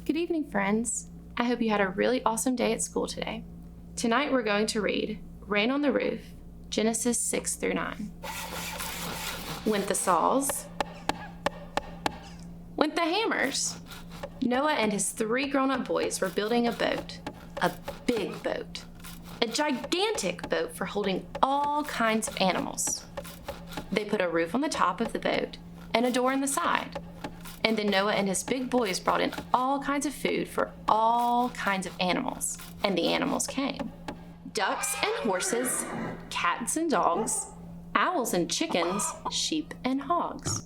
Good evening, friends. I hope you had a really awesome day at school today. Tonight we're going to read Rain on the Roof, Genesis 6 through 9. Went the saws, went the hammers. Noah and his 3 grown-up boys were building a boat, a big boat, a gigantic boat for holding all kinds of animals. They put a roof on the top of the boat and a door in the side. And then Noah and his big boys brought in all kinds of food for all kinds of animals, and the animals came. Ducks and horses, cats and dogs, owls and chickens, sheep and hogs,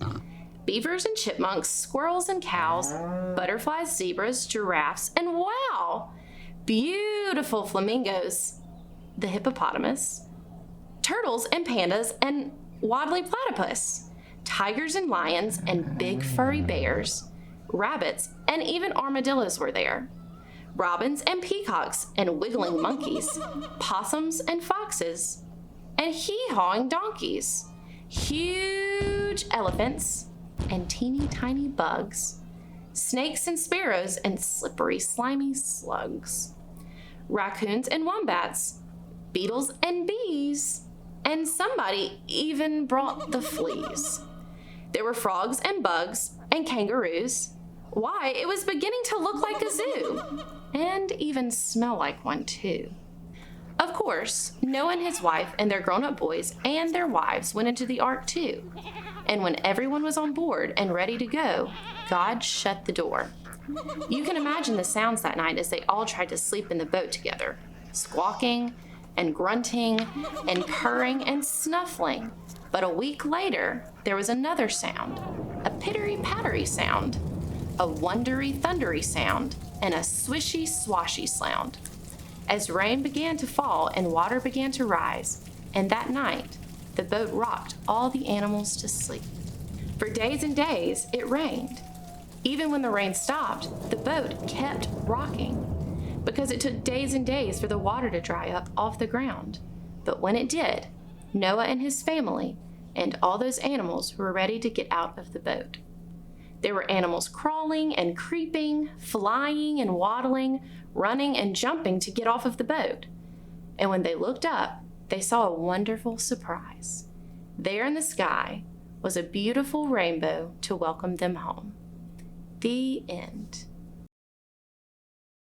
beavers and chipmunks, squirrels and cows, butterflies, zebras, giraffes, and wow, beautiful flamingos, the hippopotamus, turtles and pandas, and waddly platypus, tigers and lions and big furry bears, rabbits, and even armadillos were there. Robins and peacocks and wiggling monkeys, possums and foxes, and hee-hawing donkeys, huge elephants and teeny tiny bugs, snakes and sparrows and slippery slimy slugs, raccoons and wombats, beetles and bees, and somebody even brought the fleas. There were frogs and bugs and kangaroos. Why, it was beginning to look like a zoo, and even smell like one too. Of course, Noah and his wife and their grown-up boys and their wives went into the ark too. And when everyone was on board and ready to go, God shut the door. You can imagine the sounds that night as they all tried to sleep in the boat together, squawking and grunting and purring and snuffling. But a week later, there was another sound, a pittery-pattery sound, a wondery thundery sound, and a swishy swashy sound, as rain began to fall and water began to rise, and that night the boat rocked all the animals to sleep. For days and days it rained. Even when the rain stopped, the boat kept rocking, because it took days and days for the water to dry up off the ground. But when it did, Noah and his family and all those animals were ready to get out of the boat. There were animals crawling and creeping, flying and waddling, running and jumping to get off of the boat. And when they looked up, they saw a wonderful surprise. There in the sky was a beautiful rainbow to welcome them home. The end.